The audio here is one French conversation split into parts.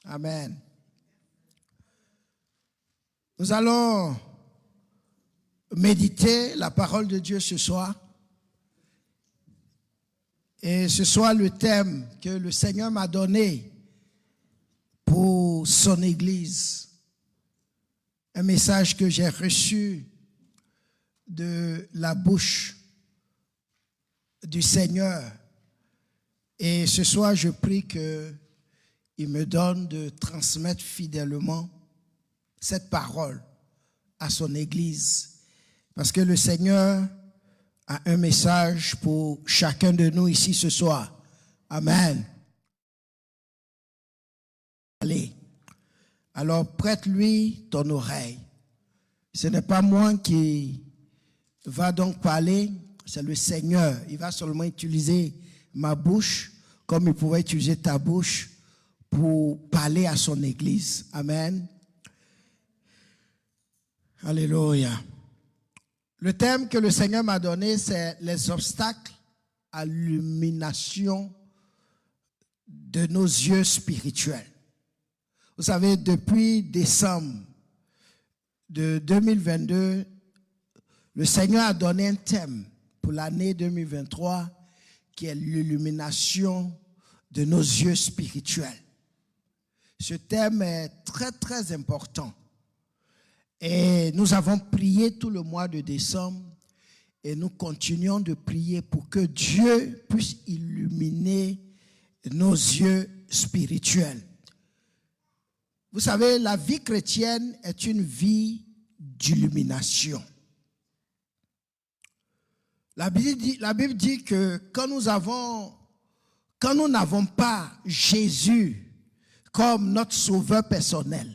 Amen. Nous allons méditer la parole de Dieu ce soir. Et ce soir, le thème que le Seigneur m'a donné pour son Église. Un message que j'ai reçu de la bouche du Seigneur. Et ce soir, je prie qu'il me donne de transmettre fidèlement cette parole à son Église. Parce que le Seigneur a un message pour chacun de nous ici ce soir. Amen. Allez. Alors, prête-lui ton oreille. Ce n'est pas moi qui va donc parler, c'est le Seigneur. Il va seulement utiliser ma bouche comme il pouvait utiliser ta bouche pour parler à son Église. Amen. Alléluia. Le thème que le Seigneur m'a donné, c'est les obstacles à l'illumination de nos yeux spirituels. Vous savez, depuis décembre de 2022, le Seigneur a donné un thème pour l'année 2023 qui est l'illumination de nos yeux spirituels. Ce thème est très, très important. Et nous avons prié tout le mois de décembre et nous continuons de prier pour que Dieu puisse illuminer nos yeux spirituels. Vous savez, la vie chrétienne est une vie d'illumination. La Bible dit que quand nous n'avons pas Jésus comme notre sauveur personnel,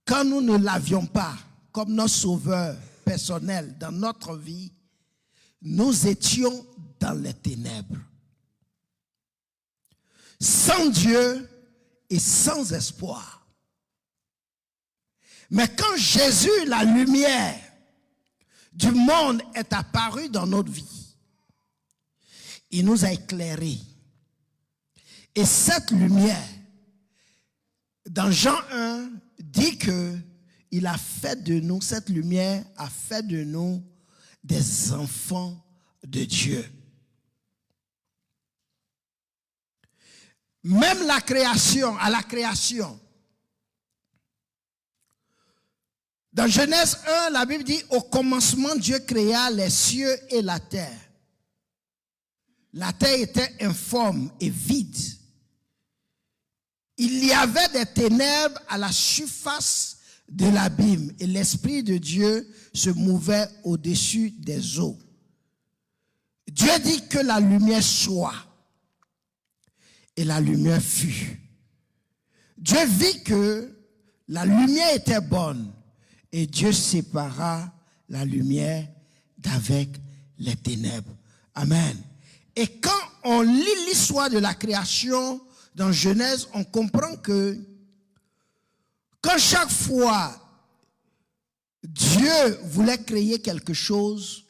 quand nous ne l'avions pas comme notre sauveur personnel dans notre vie, nous étions dans les ténèbres. Sans Dieu et sans espoir. Mais quand Jésus, la lumière du monde, est apparu dans notre vie, il nous a éclairés. Et cette lumière, dans Jean 1, dit que il a fait de nous, cette lumière a fait de nous des enfants de Dieu. Même à la création. Dans Genèse 1, la Bible dit, au commencement, Dieu créa les cieux et la terre. La terre était informe et vide. Il y avait des ténèbres à la surface de l'abîme et l'Esprit de Dieu se mouvait au-dessus des eaux. Dieu dit que la lumière soit et la lumière fut. Dieu vit que la lumière était bonne et Dieu sépara la lumière d'avec les ténèbres. Amen. Et quand on lit l'histoire de la création, dans Genèse, on comprend que quand chaque fois Dieu voulait créer quelque chose,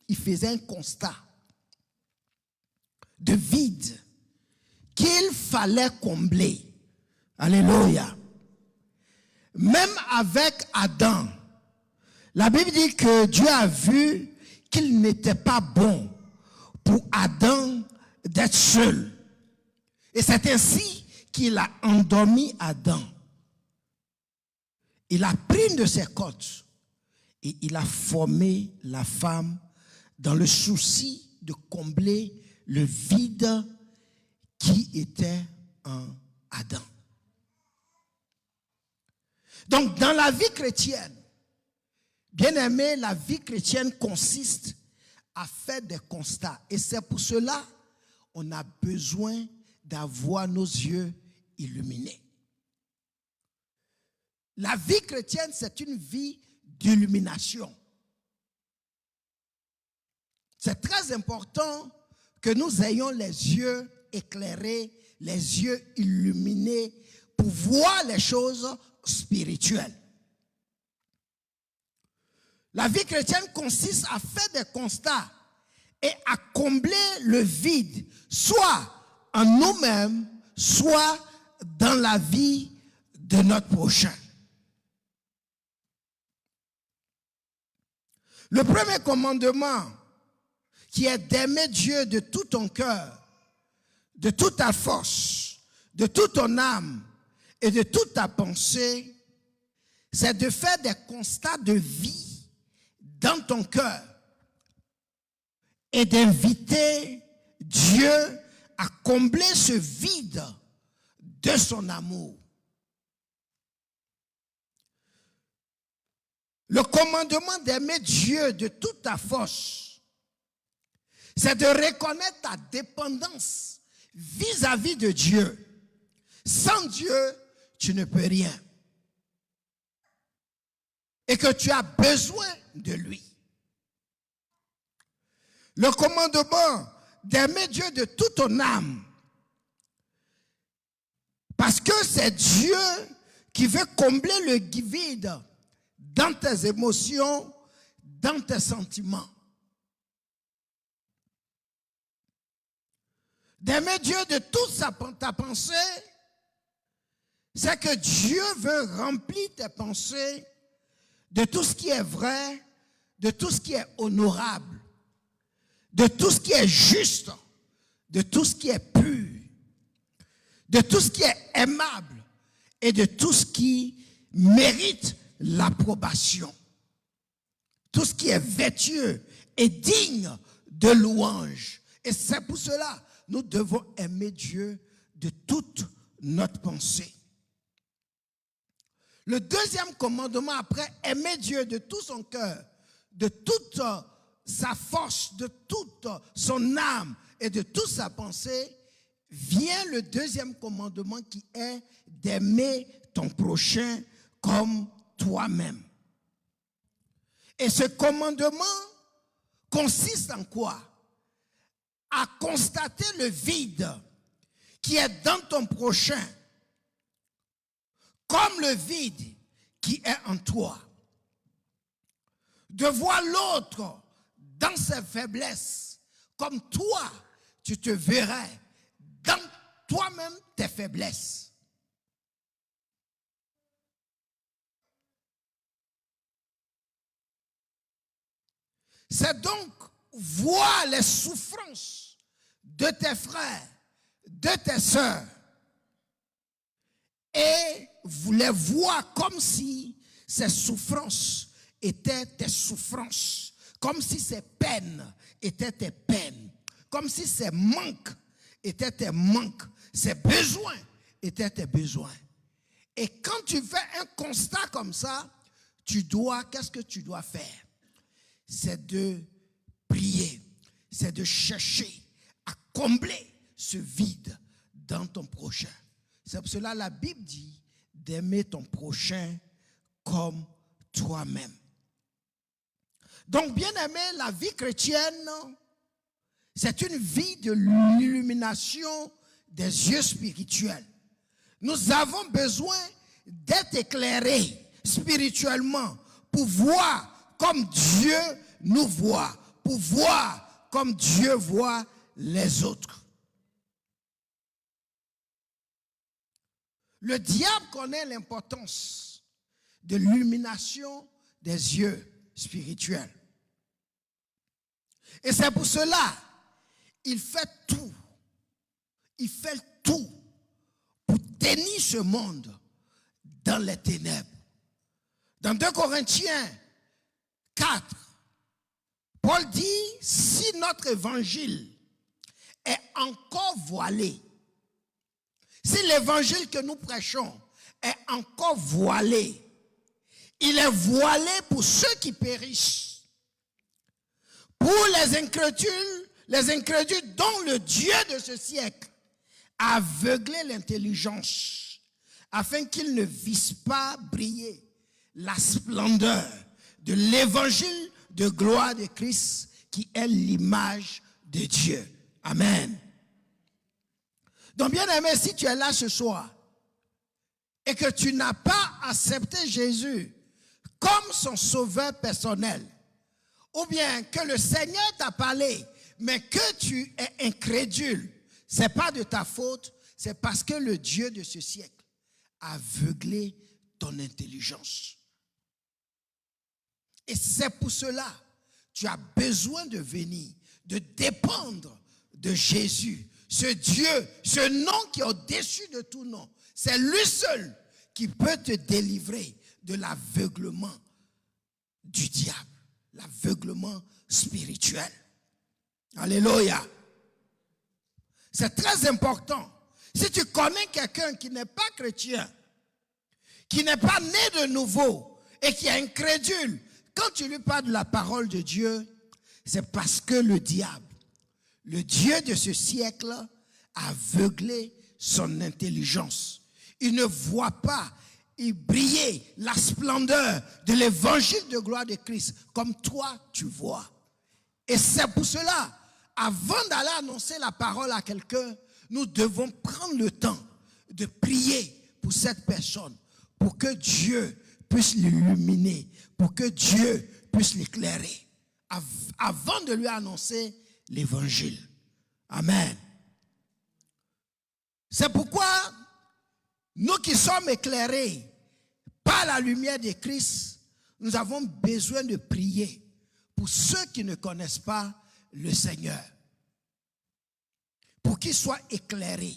il faisait un constat de vide qu'il fallait combler. Alléluia. Même avec Adam, la Bible dit que Dieu a vu qu'il n'était pas bon pour Adam d'être seul. Et c'est ainsi qu'il a endormi Adam. Il a pris une de ses côtes et il a formé la femme dans le souci de combler le vide qui était en Adam. Donc, dans la vie chrétienne, bien aimé, la vie chrétienne consiste à faire des constats. Et c'est pour cela qu'on a besoin d'avoir nos yeux illuminés. La vie chrétienne, c'est une vie d'illumination. C'est très important que nous ayons les yeux éclairés, les yeux illuminés pour voir les choses spirituelles. La vie chrétienne consiste à faire des constats et à combler le vide, soit en nous-mêmes, soit dans la vie de notre prochain. Le premier commandement, qui est d'aimer Dieu de tout ton cœur, de toute ta force, de toute ton âme et de toute ta pensée, c'est de faire des constats de vie dans ton cœur et d'inviter Dieu à combler ce vide de son amour. Le commandement d'aimer Dieu de toute ta force, c'est de reconnaître ta dépendance vis-à-vis de Dieu. Sans Dieu, tu ne peux rien. Et que tu as besoin de lui. Le commandement d'aimer Dieu de toute ton âme, parce que c'est Dieu qui veut combler le vide dans tes émotions, dans tes sentiments. D'aimer Dieu de toute ta pensée, c'est que Dieu veut remplir tes pensées de tout ce qui est vrai, de tout ce qui est honorable, de tout ce qui est juste, de tout ce qui est pur, de tout ce qui est aimable et de tout ce qui mérite l'approbation. Tout ce qui est vertueux et digne de louange. Et c'est pour cela que nous devons aimer Dieu de toute notre pensée. Le deuxième commandement après aimer Dieu de tout son cœur, de toute sa force, de toute son âme et de toute sa pensée, vient le deuxième commandement qui est d'aimer ton prochain comme toi-même. Et ce commandement consiste en quoi? À constater le vide qui est dans ton prochain, comme le vide qui est en toi. De voir l'autre dans ses faiblesses, comme toi, tu te verrais dans toi-même tes faiblesses. C'est donc voir les souffrances de tes frères, de tes sœurs, et vous les voir comme si ces souffrances étaient tes souffrances, comme si ces peines étaient tes peines, comme si ces manques étaient tes manques, ces besoins étaient tes besoins. Et quand tu fais un constat comme ça, qu'est-ce que tu dois faire? C'est de prier, c'est de chercher à combler ce vide dans ton prochain. C'est pour cela que la Bible dit d'aimer ton prochain comme toi-même. Donc, bien aimé, la vie chrétienne, c'est une vie de l'illumination des yeux spirituels. Nous avons besoin d'être éclairés spirituellement pour voir comme Dieu nous voit, pour voir comme Dieu voit les autres. Le diable connaît l'importance de l'illumination des yeux spirituels. Et c'est pour cela il fait tout pour tenir ce monde dans les ténèbres. Dans 2 Corinthiens 4, Paul dit, si notre évangile est encore voilé, si l'évangile que nous prêchons est encore voilé, il est voilé pour ceux qui périssent, pour les incrédules dont le Dieu de ce siècle a aveuglé l'intelligence, afin qu'ils ne vissent pas briller la splendeur de l'évangile de gloire de Christ, qui est l'image de Dieu. Amen. Donc, bien aimé, si tu es là ce soir et que tu n'as pas accepté Jésus comme son sauveur personnel, ou bien que le Seigneur t'a parlé, mais que tu es incrédule, ce n'est pas de ta faute, c'est parce que le Dieu de ce siècle a aveuglé ton intelligence. Et c'est pour cela tu as besoin de venir, de dépendre de Jésus, ce Dieu, ce nom qui est au-dessus de tout nom. C'est lui seul qui peut te délivrer de l'aveuglement du diable, l'aveuglement spirituel. Alléluia. C'est très important. Si tu connais quelqu'un qui n'est pas chrétien, qui n'est pas né de nouveau et qui est incrédule, quand tu lui parles de la parole de Dieu, c'est parce que le diable, le Dieu de ce siècle, a aveuglé son intelligence. Il ne voit pas briller la splendeur de l'évangile de gloire de Christ comme toi tu vois. Et c'est pour cela, avant d'aller annoncer la parole à quelqu'un, nous devons prendre le temps de prier pour cette personne, pour que Dieu puisse l'illuminer, pour que Dieu puisse l'éclairer, avant de lui annoncer l'évangile. Amen. C'est pourquoi nous qui sommes éclairés par la lumière de Christ, nous avons besoin de prier pour ceux qui ne connaissent pas le Seigneur, pour qu'ils soient éclairés,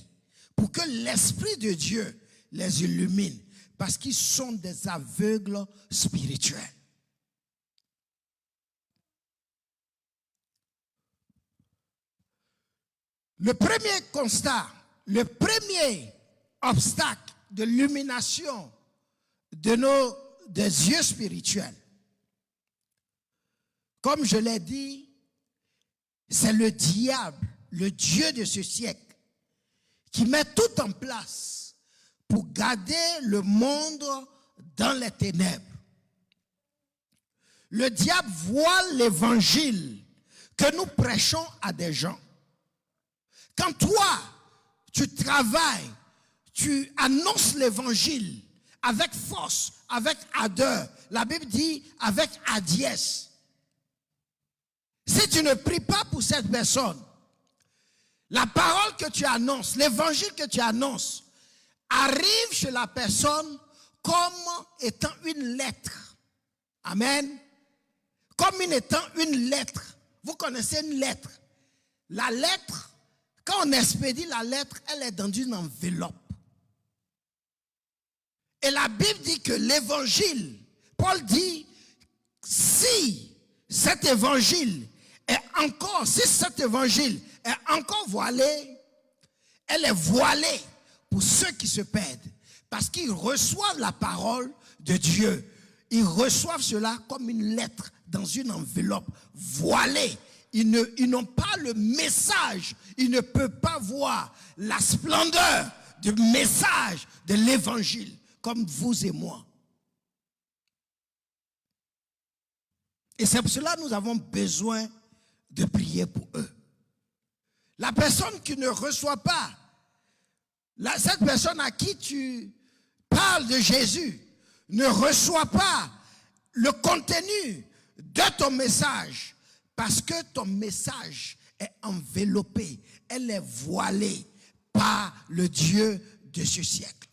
pour que l'Esprit de Dieu les illumine, parce qu'ils sont des aveugles spirituels. Le premier constat, le premier obstacle de l'illumination des yeux spirituels, comme je l'ai dit, c'est le diable, le Dieu de ce siècle, qui met tout en place pour garder le monde dans les ténèbres. Le diable voit l'évangile que nous prêchons à des gens. Quand toi, tu travailles, tu annonces l'évangile avec force, avec ardeur, la Bible dit avec hardiesse. Si tu ne pries pas pour cette personne, la parole que tu annonces, l'évangile que tu annonces, arrive chez la personne comme étant une lettre. Amen. Comme étant une lettre. Vous connaissez une lettre. La lettre, quand on expédie la lettre, elle est dans une enveloppe. Et la Bible dit que l'évangile, Paul dit, si cet évangile est encore voilé, elle est voilée pour ceux qui se perdent. Parce qu'ils reçoivent la parole de Dieu. Ils reçoivent cela comme une lettre dans une enveloppe voilée. Ils n'ont pas le message. Ils ne peuvent pas voir la splendeur du message de l'évangile comme vous et moi. Et c'est pour cela que nous avons besoin de prier pour eux. La personne qui ne reçoit pas, cette personne à qui tu parles de Jésus, ne reçoit pas le contenu de ton message, parce que ton message est enveloppé, elle est voilée par le Dieu de ce siècle.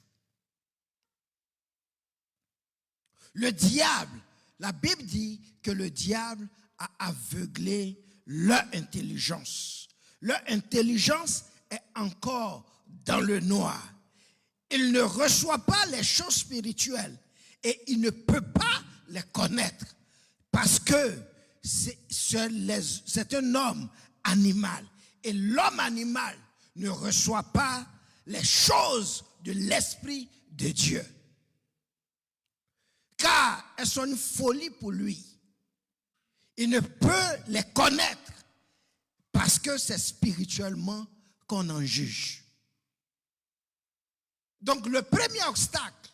Le diable, la Bible dit que le diable a aveuglé leur intelligence. Leur intelligence est encore dans le noir. Il ne reçoit pas les choses spirituelles et il ne peut pas les connaître parce que c'est un homme animal. Et l'homme animal ne reçoit pas les choses de l'Esprit de Dieu. Car elles sont une folie pour lui. Il ne peut les connaître parce que c'est spirituellement qu'on en juge. Donc le premier obstacle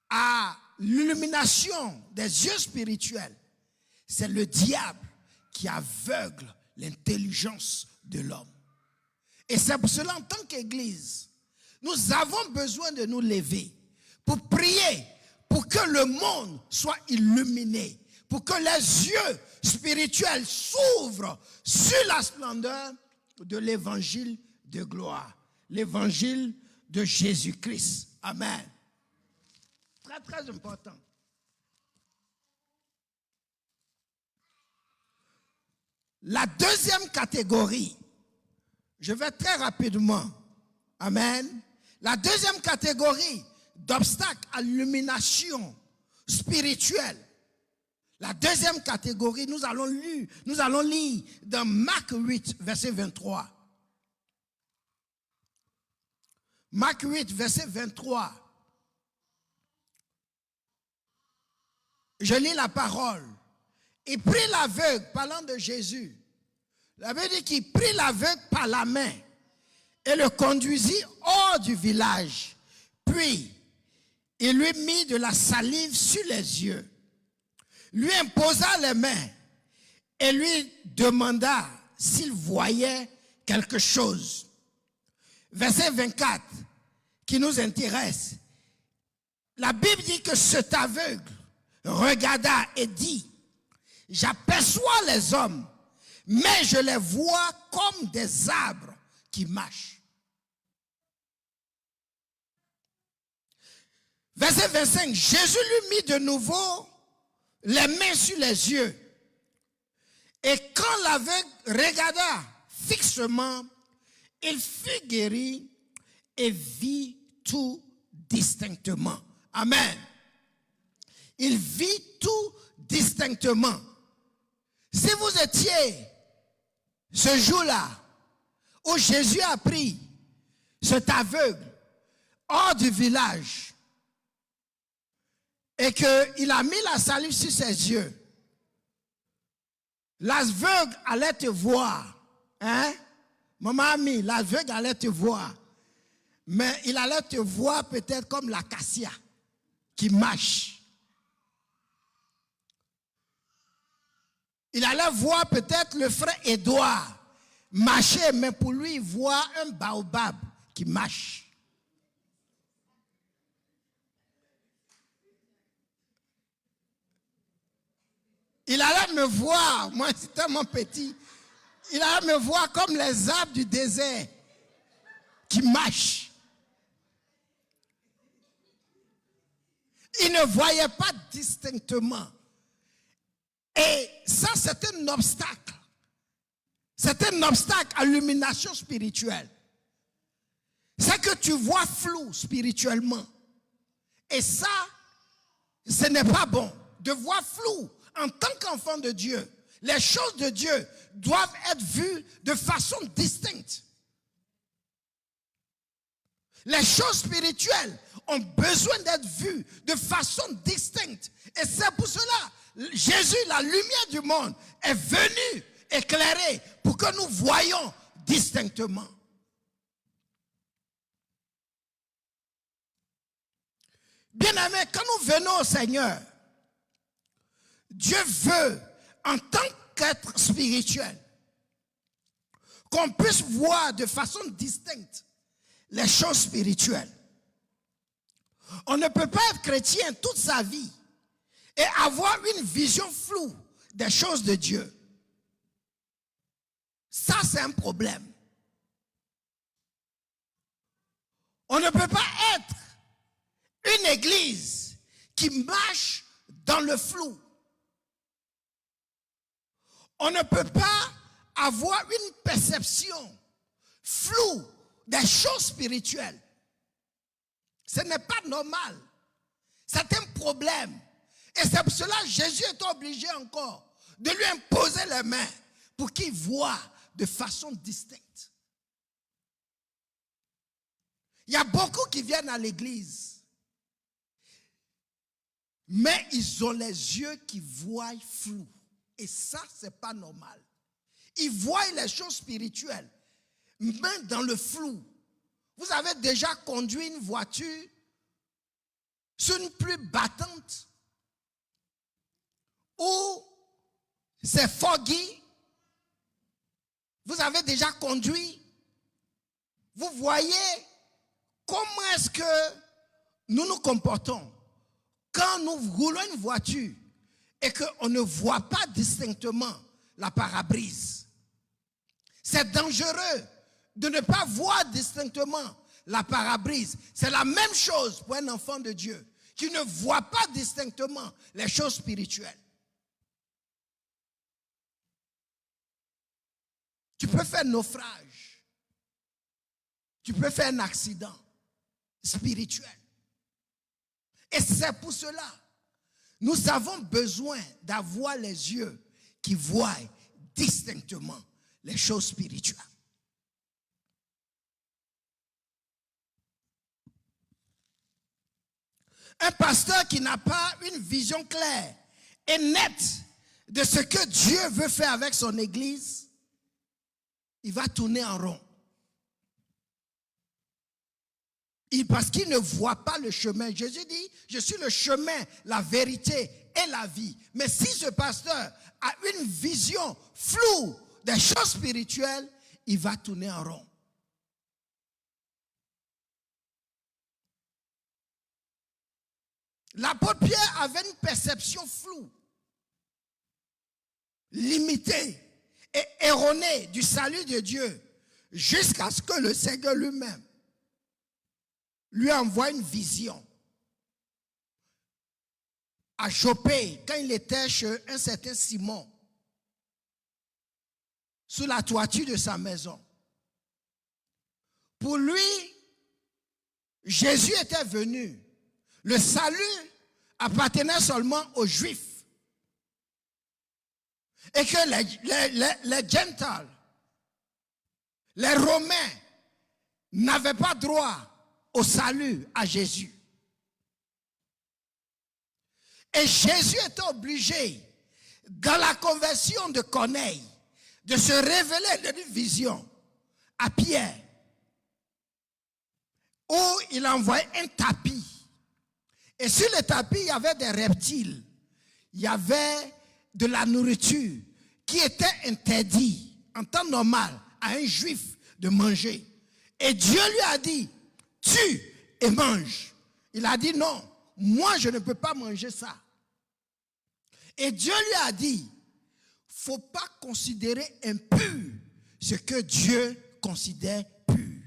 à l'illumination des yeux spirituels, c'est le diable qui aveugle l'intelligence de l'homme. Et c'est pour cela, en tant qu'Église, nous avons besoin de nous lever pour prier, pour que le monde soit illuminé, pour que les yeux spirituels s'ouvrent sur la splendeur de l'évangile de gloire. l'évangile de Jésus-Christ. Amen. Très, très important. La deuxième catégorie, je vais très rapidement. Amen. La deuxième catégorie d'obstacles à l'illumination spirituelle. La deuxième catégorie, nous allons lire dans Marc 8, verset 23. Marc 8, verset 23. Je lis la parole. Il prit l'aveugle, parlant de Jésus. La Bible dit qu'il prit l'aveugle par la main et le conduisit hors du village. Puis, il lui mit de la salive sur les yeux, lui imposa les mains et lui demanda s'il voyait quelque chose. Verset 24, qui nous intéresse. La Bible dit que cet aveugle regarda et dit, « J'aperçois les hommes, mais je les vois comme des arbres qui marchent. » Verset 25, Jésus lui mit de nouveau les mains sur les yeux. Et quand l'aveugle regarda fixement, il fut guéri et vit tout distinctement. Amen. Il vit tout distinctement. Si vous étiez ce jour-là où Jésus a pris cet aveugle hors du village et qu'il a mis la salive sur ses yeux, l'aveugle allait te voir. Hein? Maman ami, l'aveugle allait te voir. Mais il allait te voir peut-être comme l'acacia qui marche. Il allait voir peut-être le frère Édouard marcher, mais pour lui, il voit un baobab qui marche. Il allait me voir, moi c'est tellement petit, il allait me voir comme les arbres du désert qui marchent. Il ne voyait pas distinctement. Et ça, c'est un obstacle. C'est un obstacle à l'illumination spirituelle. C'est que tu vois flou spirituellement. Et ça, ce n'est pas bon. De voir flou en tant qu'enfant de Dieu. Les choses de Dieu doivent être vues de façon distincte. Les choses spirituelles ont besoin d'être vues de façon distincte. Et c'est pour cela, Jésus, la lumière du monde, est venu éclairer pour que nous voyions distinctement. Bien-aimés, quand nous venons au Seigneur, Dieu veut, en tant qu'être spirituel, qu'on puisse voir de façon distincte les choses spirituelles. On ne peut pas être chrétien toute sa vie et avoir une vision floue des choses de Dieu. Ça, c'est un problème. On ne peut pas être une église qui marche dans le flou. On ne peut pas avoir une perception floue des choses spirituelles. Ce n'est pas normal. C'est un problème. Et c'est pour cela que Jésus est obligé encore de lui imposer les mains pour qu'il voie de façon distincte. Il y a beaucoup qui viennent à l'église, mais ils ont les yeux qui voient flou. Et ça, ce n'est pas normal. Ils voient les choses spirituelles, mais dans le flou. Vous avez déjà conduit une voiture sur une pluie battante où c'est foggy. Vous avez déjà conduit. Vous voyez comment est-ce que nous nous comportons quand nous roulons une voiture et qu'on ne voit pas distinctement la parabrise. C'est dangereux de ne pas voir distinctement la parabrise. C'est la même chose pour un enfant de Dieu qui ne voit pas distinctement les choses spirituelles. Tu peux faire naufrage. Tu peux faire un accident spirituel. Et c'est pour cela, nous avons besoin d'avoir les yeux qui voient distinctement les choses spirituelles. Un pasteur qui n'a pas une vision claire et nette de ce que Dieu veut faire avec son église, il va tourner en rond. Parce qu'il ne voit pas le chemin. Jésus dit, je suis le chemin, la vérité et la vie. Mais si ce pasteur a une vision floue des choses spirituelles, il va tourner en rond. L'apôtre Pierre avait une perception floue, limitée et erronée du salut de Dieu, jusqu'à ce que le Seigneur lui-même lui envoie une vision. À Jopé, quand il était chez un certain Simon, sous la toiture de sa maison. Pour lui, Jésus était venu. Le salut appartenait seulement aux Juifs. Et que les Gentiles, les Romains, n'avaient pas droit au salut à Jésus. Et Jésus était obligé, dans la conversion de Corneille, de se révéler d'une vision à Pierre, où il envoyait un tapis. Et sur le tapis, il y avait des reptiles. Il y avait de la nourriture qui était interdite en temps normal à un juif de manger. Et Dieu lui a dit, tue et mange. Il a dit non, moi je ne peux pas manger ça. Et Dieu lui a dit, faut pas considérer impur ce que Dieu considère pur.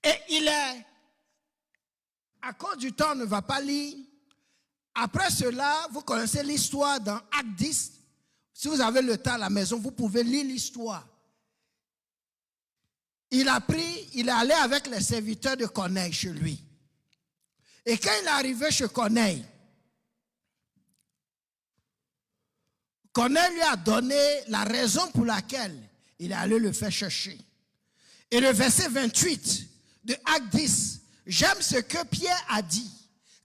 Et il est, à cause du temps, on ne va pas lire. Après cela, vous connaissez l'histoire dans Acte 10. Si vous avez le temps à la maison, vous pouvez lire l'histoire. Il est allé avec les serviteurs de Corneille chez lui. Et quand il est arrivé chez Corneille, Corneille lui a donné la raison pour laquelle il est allé le faire chercher. Et le verset 28 de Acte 10, j'aime ce que Pierre a dit.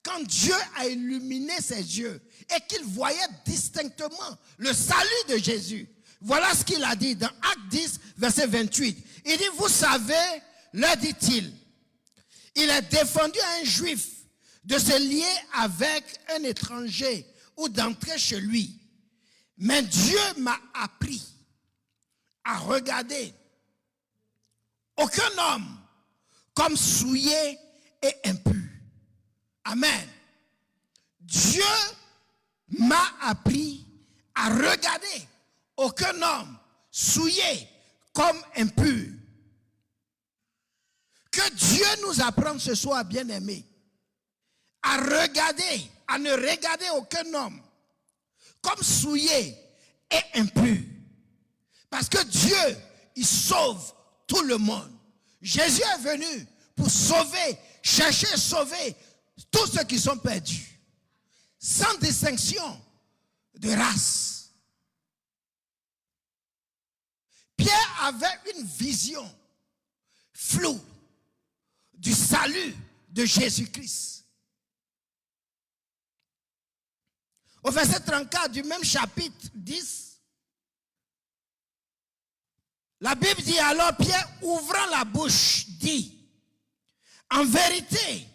Quand Dieu a illuminé ses yeux et qu'il voyait distinctement le salut de Jésus. Voilà ce qu'il a dit dans Acte 10, verset 28. Il dit, vous savez, leur dit-il, il est défendu à un juif de se lier avec un étranger ou d'entrer chez lui. Mais Dieu m'a appris à regarder aucun homme comme souillé et impur. Amen. Dieu m'a appris à regarder aucun homme souillé comme impur. Que Dieu nous apprenne ce soir, bien-aimés, à regarder, à ne regarder aucun homme comme souillé et impur. Parce que Dieu, il sauve tout le monde. Jésus est venu pour sauver, chercher et sauver tous ceux qui sont perdus, sans distinction de race. Pierre avait une vision floue du salut de Jésus-Christ. Au verset 34 du même chapitre 10, la Bible dit alors, Pierre ouvrant la bouche dit, en vérité,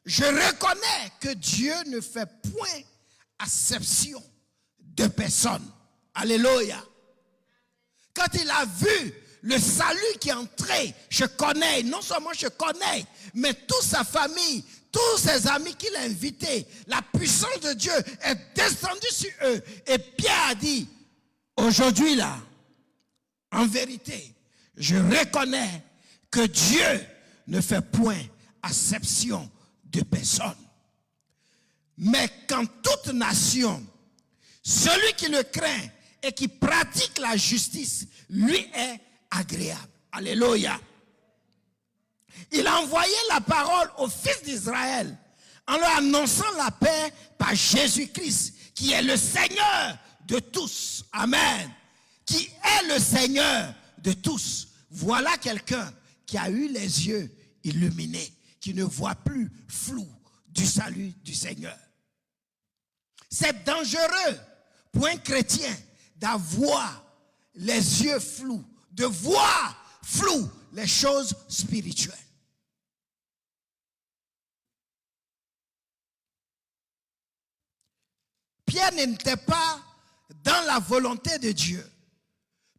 je reconnais que Dieu ne fait point acception de personne. Alléluia. Quand il a vu le salut qui est entré chez Corneille, non seulement chez Corneille, mais toute sa famille, tous ses amis qu'il a invités, la puissance de Dieu est descendue sur eux. Et Pierre a dit, aujourd'hui là, En vérité, je reconnais que Dieu ne fait point acception de personne. Mais qu'en toute nation, celui qui le craint et qui pratique la justice, lui est agréable. Alléluia. Il a envoyé la parole aux fils d'Israël en leur annonçant la paix par Jésus-Christ, qui est le Seigneur de tous. Amen. Qui est le Seigneur de tous. Voilà quelqu'un qui a eu les yeux illuminés, qui ne voit plus flou du salut du Seigneur. C'est dangereux pour un chrétien d'avoir les yeux flous, de voir flou les choses spirituelles. Pierre n'était pas dans la volonté de Dieu.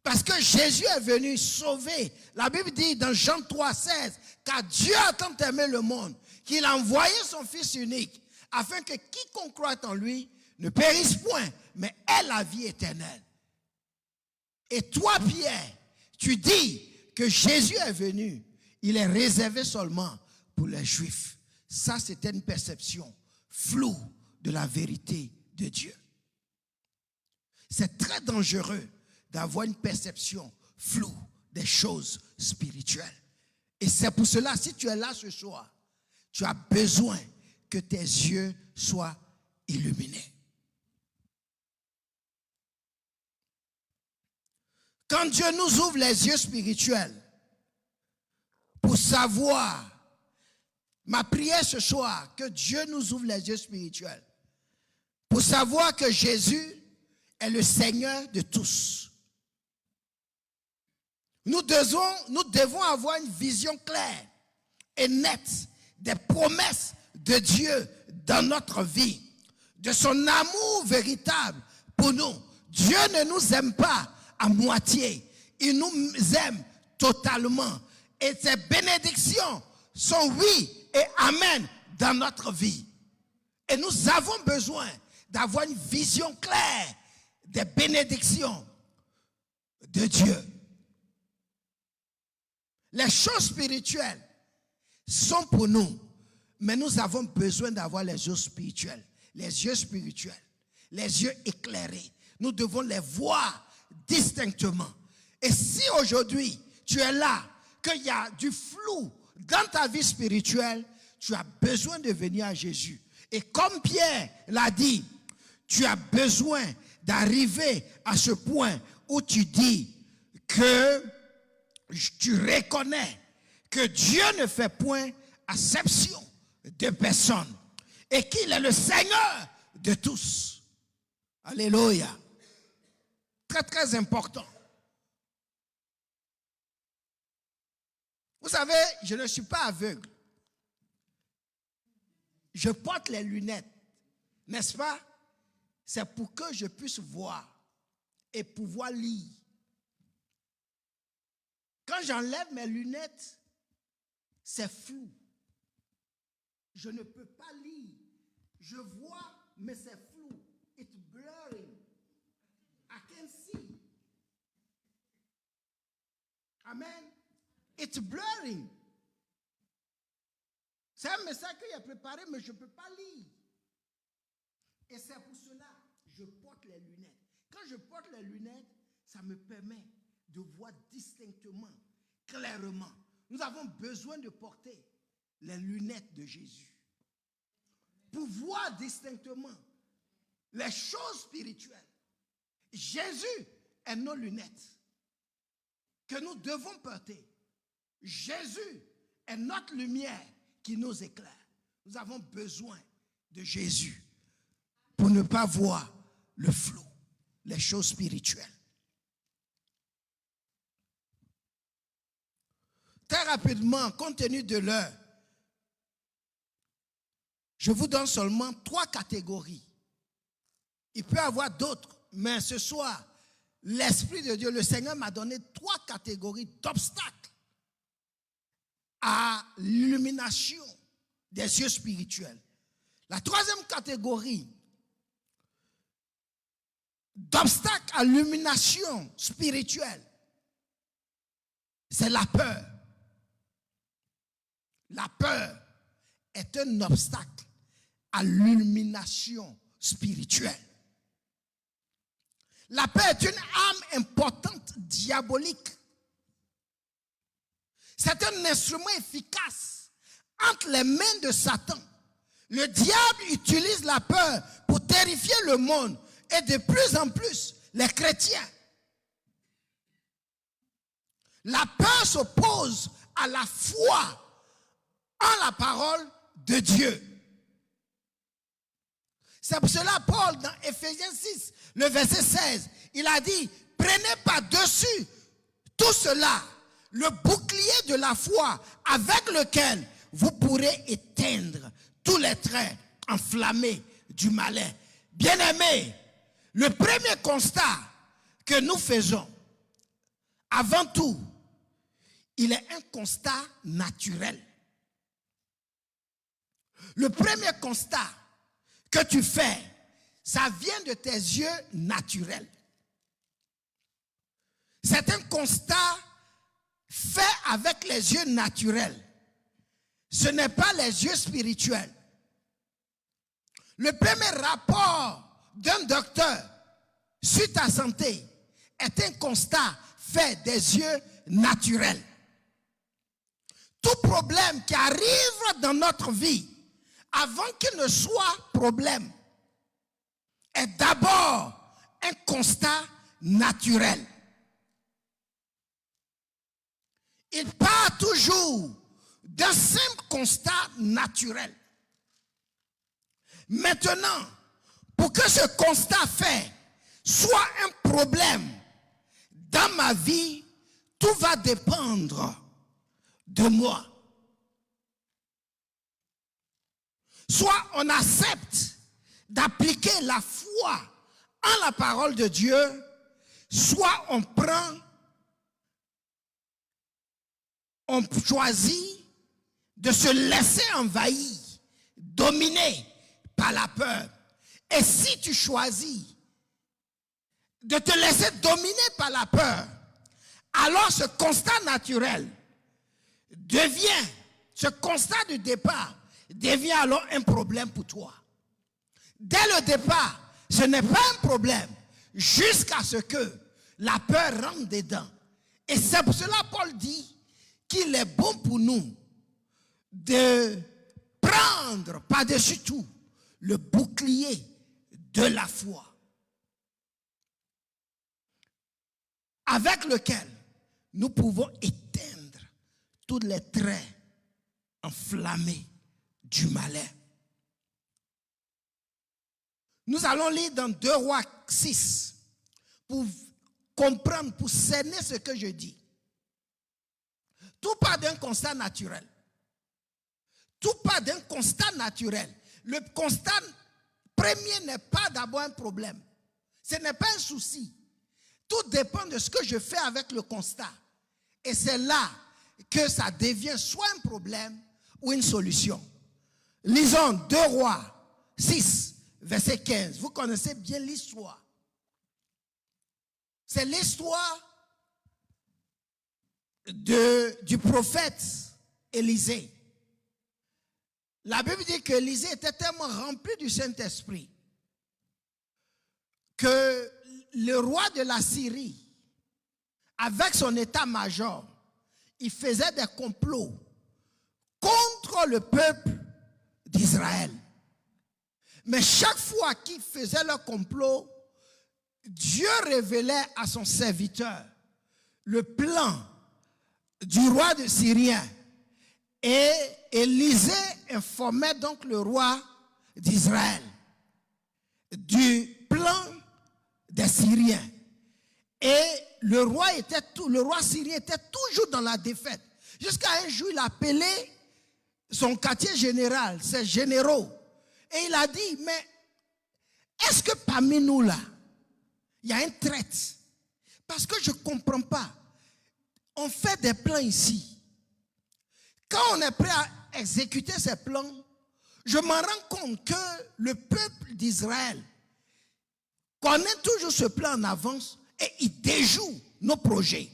Parce que Jésus est venu sauver. La Bible dit dans Jean 3,16 car Dieu a tant aimé le monde qu'il a envoyé son Fils unique afin que quiconque croit en lui ne périsse point, mais ait la vie éternelle. Et toi, Pierre, tu dis que Jésus est venu. Il est réservé seulement pour les Juifs. Ça, c'était une perception floue de la vérité de Dieu. C'est très dangereux d'avoir une perception floue des choses spirituelles. Et c'est pour cela, si tu es là ce soir, tu as besoin que tes yeux soient illuminés. Quand Dieu nous ouvre les yeux spirituels pour savoir, ma prière ce soir, que Dieu nous ouvre les yeux spirituels pour savoir que Jésus est le Seigneur de tous. Nous devons avoir une vision claire et nette des promesses de Dieu dans notre vie, de son amour véritable pour nous. Dieu ne nous aime pas à moitié, il nous aime totalement. Et ses bénédictions sont oui et amen dans notre vie. Et nous avons besoin d'avoir une vision claire des bénédictions de Dieu. Les choses spirituelles sont pour nous, mais nous avons besoin d'avoir les yeux spirituels, les yeux éclairés. Nous devons les voir distinctement. Et si aujourd'hui tu es là, qu'il y a du flou dans ta vie spirituelle, tu as besoin de venir à Jésus. Et comme Pierre l'a dit, tu as besoin d'arriver à ce point où tu dis que tu reconnais que Dieu ne fait point acception de personne et qu'il est le Seigneur de tous. Alléluia. Très, très important. Vous savez, je ne suis pas aveugle. Je porte les lunettes, n'est-ce pas? C'est pour que je puisse voir et pouvoir lire. Quand j'enlève mes lunettes, c'est flou. Je ne peux pas lire. Je vois, mais c'est flou. It's blurring. I can't see. Amen. It's blurring. C'est un message qu'il a préparé, mais je ne peux pas lire. Et c'est pour cela que je porte les lunettes. Quand je porte les lunettes, ça me permet de voir distinctement, clairement. Nous avons besoin de porter les lunettes de Jésus pour voir distinctement les choses spirituelles. Jésus est nos lunettes que nous devons porter. Jésus est notre lumière qui nous éclaire. Nous avons besoin de Jésus pour ne pas voir le flou, les choses spirituelles. Très rapidement, compte tenu de l'heure, je vous donne seulement 3 catégories. Il peut y avoir d'autres, mais ce soir, l'Esprit de Dieu, le Seigneur m'a donné 3 catégories d'obstacles à l'illumination des yeux spirituels. La 3e catégorie d'obstacles à l'illumination spirituelle, c'est la peur. La peur est un obstacle à l'illumination spirituelle. La peur est une arme importante diabolique. C'est un instrument efficace entre les mains de Satan. Le diable utilise la peur pour terrifier le monde et de plus en plus les chrétiens. La peur s'oppose à la foi en la parole de Dieu. C'est pour cela Paul dans Éphésiens 6, le verset 16, il a dit, prenez par-dessus tout cela le bouclier de la foi avec lequel vous pourrez éteindre tous les traits enflammés du malin. Bien-aimés, le premier constat que nous faisons, avant tout, il est un constat naturel. Le premier constat que tu fais, ça vient de tes yeux naturels. C'est un constat fait avec les yeux naturels. Ce n'est pas les yeux spirituels. Le premier rapport d'un docteur sur ta santé est un constat fait des yeux naturels. Tout problème qui arrive dans notre vie, avant qu'il ne soit problème, est d'abord un constat naturel. Il part toujours d'un simple constat naturel. Maintenant, pour que ce constat fait soit un problème dans ma vie, tout va dépendre de moi. Soit on accepte d'appliquer la foi en la parole de Dieu, soit on choisit de se laisser envahir, dominer par la peur. Et si tu choisis de te laisser dominer par la peur, alors ce constat naturel devient, ce constat de départ, devient alors un problème pour toi. Dès le départ, ce n'est pas un problème jusqu'à ce que la peur rentre dedans. Et c'est pour cela Paul dit qu'il est bon pour nous de prendre par-dessus tout le bouclier de la foi, avec lequel nous pouvons éteindre tous les traits enflammés du malin. Nous allons lire dans 2 Rois 6 pour comprendre, pour cerner ce que je dis. Tout part d'un constat naturel. Tout part d'un constat naturel. Le constat premier n'est pas d'abord un problème. Ce n'est pas un souci. Tout dépend de ce que je fais avec le constat. Et c'est là que ça devient soit un problème ou une solution. Lisons 2 Rois 6, verset 15. Vous connaissez bien l'histoire. C'est l'histoire du prophète Élisée. La Bible dit que Élisée était tellement rempli du Saint-Esprit que le roi de la Syrie, avec son état-major, il faisait des complots contre le peuple d'Israël. Mais chaque fois qu'il faisait le complot, Dieu révélait à son serviteur le plan du roi de Syrien. Et Élisée informait donc le roi d'Israël du plan des Syriens. Et le roi syrien était toujours dans la défaite. Jusqu'à un jour, il a appelé son quartier général, ses généraux. Et il a dit, mais est-ce que parmi nous là, il y a un traître? Parce que je ne comprends pas. On fait des plans ici. Quand on est prêt à exécuter ces plans, je m'en rends compte que le peuple d'Israël connaît toujours ce plan en avance et il déjoue nos projets.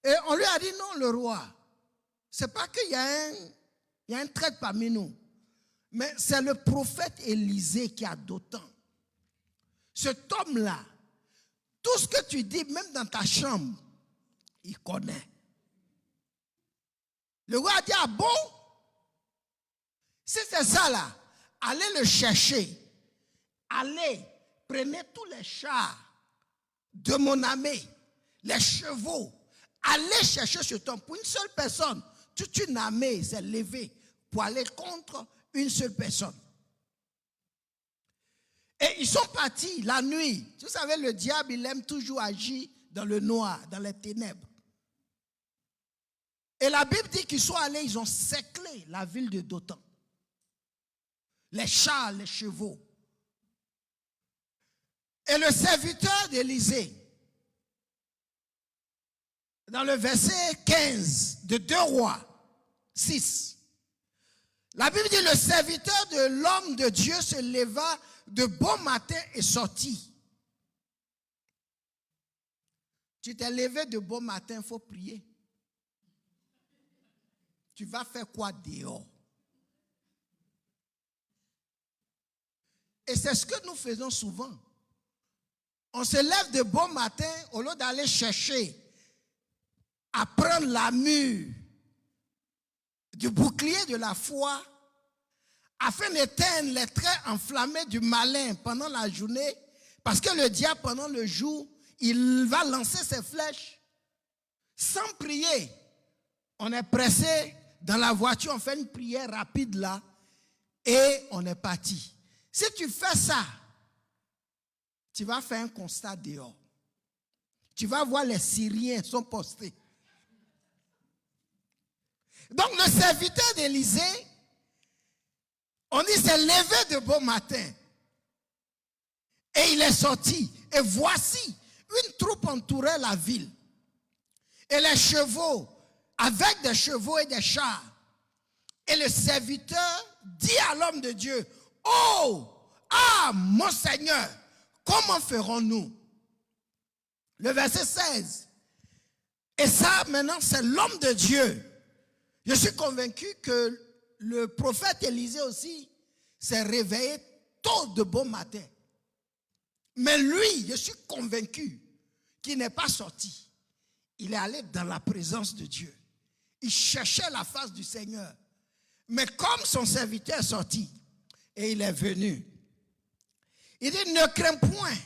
Et on lui a dit, non, le roi, c'est pas qu'il y a un traître parmi nous, mais c'est le prophète Élisée qui a Dothan. Cet homme-là, tout ce que tu dis, même dans ta chambre, il connaît. Le roi a dit, ah bon? Si c'est ça là, allez le chercher. Allez, prenez tous les chars de mon armée, les chevaux. Allez chercher cet homme. Pour une seule personne, toute une armée s'est levée pour aller contre une seule personne. Et ils sont partis la nuit. Vous savez, le diable, il aime toujours agir dans le noir, dans les ténèbres. Et la Bible dit qu'ils sont allés, ils ont cerclé la ville de Dothan. Les chars, les chevaux. Et le serviteur d'Élisée, dans le verset 15 de 2 Rois 6, la Bible dit, le serviteur de l'homme de Dieu se leva de bon matin et sortit. Tu t'es levé de bon matin, il faut prier. Tu vas faire quoi dehors? Et c'est ce que nous faisons souvent. On se lève de bon matin au lieu d'aller chercher à prendre l'armure du bouclier de la foi afin d'éteindre les traits enflammés du malin pendant la journée, parce que le diable pendant le jour, il va lancer ses flèches sans prier. On est pressé dans la voiture, on fait une prière rapide là et on est parti. Si tu fais ça, tu vas faire un constat dehors. Tu vas voir les Syriens sont postés. Donc le serviteur d'Élisée, on dit s'est levé de bon matin. Et il est sorti. Et voici, une troupe entourait la ville. Et les chevaux, avec des chevaux et des chars. Et le serviteur dit à l'homme de Dieu, oh, ah, mon Seigneur, comment ferons-nous? Le verset 16. Et ça, maintenant, c'est l'homme de Dieu. Je suis convaincu que le prophète Élisée aussi s'est réveillé tôt de bon matin. Mais lui, je suis convaincu qu'il n'est pas sorti. Il est allé dans la présence de Dieu. Il cherchait la face du Seigneur. Mais comme son serviteur est sorti, et il est venu, il dit, ne crains point,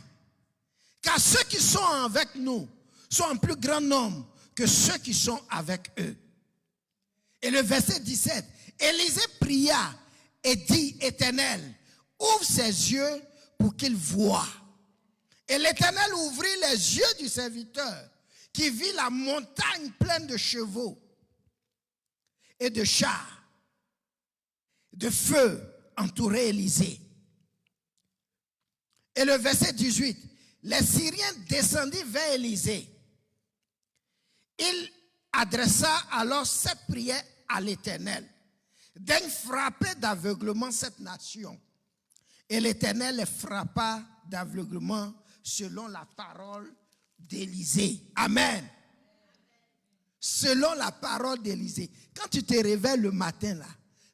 car ceux qui sont avec nous sont en plus grand nombre que ceux qui sont avec eux. Et le verset 17, Élisée pria et dit, Éternel, ouvre ses yeux pour qu'il voie. Et l'Éternel ouvrit les yeux du serviteur, qui vit la montagne pleine de chevaux et de chars, de feu entourait Élisée. Et le verset 18, les Syriens descendirent vers Élisée. Il adressa alors cette prière à l'Éternel, d'en frapper d'aveuglement cette nation. Et l'Éternel les frappa d'aveuglement selon la parole d'Élisée. Amen. Selon la parole d'Élisée. Quand tu te réveilles le matin là,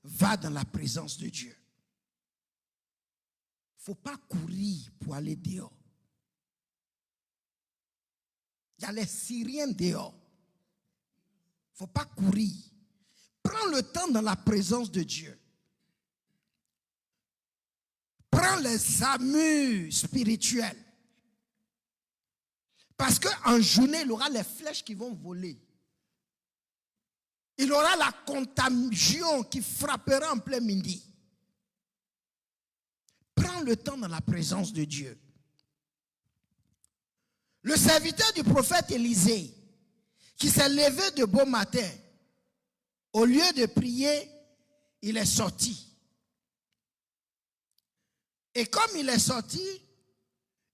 va dans la présence de Dieu. Il ne faut pas courir pour aller dehors. Il y a les Syriens dehors. Il ne faut pas courir. Prends le temps dans la présence de Dieu. Prends les armures spirituelles. Parce qu'en journée, il aura les flèches qui vont voler. Il aura la contagion qui frappera en plein midi. Prends le temps dans la présence de Dieu. Le serviteur du prophète Élisée, qui s'est levé de bon matin, au lieu de prier, il est sorti. Et comme il est sorti,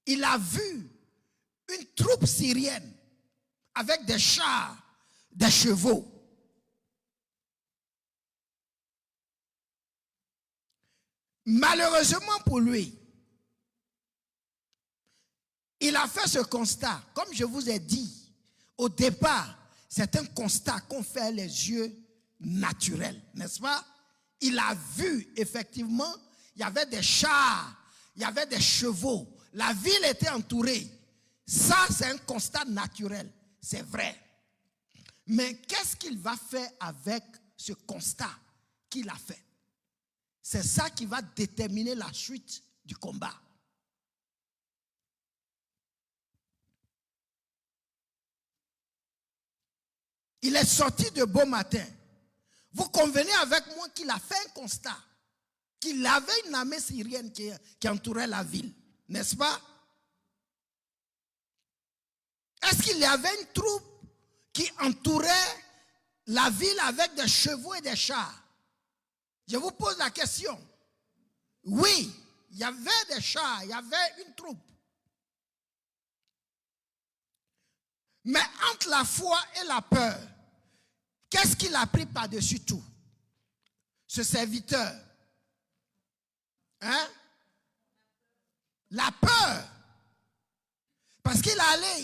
il a vu une troupe syrienne avec des chars, des chevaux. Malheureusement pour lui, il a fait ce constat. Comme je vous ai dit, au départ, c'est un constat qu'ont fait les yeux naturels, n'est-ce pas? Il a vu, effectivement, il y avait des chars, il y avait des chevaux, la ville était entourée. Ça, c'est un constat naturel, c'est vrai. Mais qu'est-ce qu'il va faire avec ce constat qu'il a fait? C'est ça qui va déterminer la suite du combat. Il est sorti de beau matin. Vous convenez avec moi qu'il a fait un constat, qu'il avait une armée syrienne qui entourait la ville, n'est-ce pas? Est-ce qu'il y avait une troupe qui entourait la ville avec des chevaux et des chars? Je vous pose la question. Oui, il y avait des chars, il y avait une troupe. Mais entre la foi et la peur, qu'est-ce qu'il a pris par-dessus tout? Ce serviteur. Hein? La peur. Parce qu'il allait,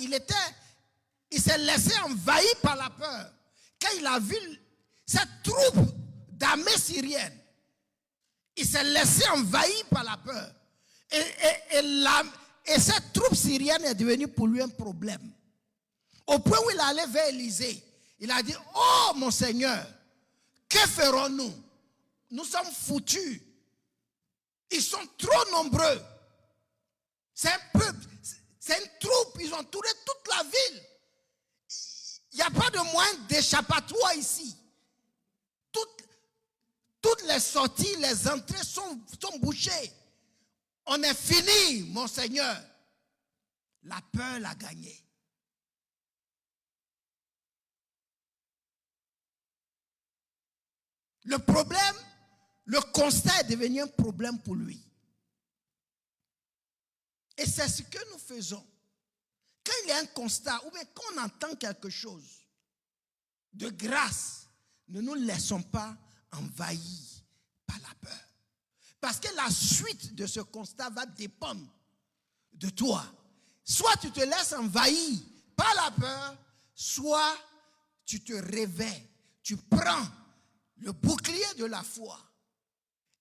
il s'est laissé envahir par la peur. Quand il a vu cette troupe d'armée syrienne, il s'est laissé envahir par la peur. Et cette troupe syrienne est devenue pour lui un problème. Au point où il allait vers Élisée, il a dit, oh mon Seigneur, que ferons-nous? Nous sommes foutus. Ils sont trop nombreux. C'est un peuple, c'est une troupe, ils ont entouré toute la ville. Il n'y a pas de moyen d'échappatoire ici. Toutes les sorties, les entrées sont bouchées. On est fini, mon Seigneur. La peur l'a gagné. Le problème, le constat est devenu un problème pour lui. Et c'est ce que nous faisons. Quand il y a un constat, ou bien quand on entend quelque chose de grâce, ne nous laissons pas envahir par la peur. Parce que la suite de ce constat va dépendre de toi. Soit tu te laisses envahir par la peur, soit tu te réveilles, tu prends le bouclier de la foi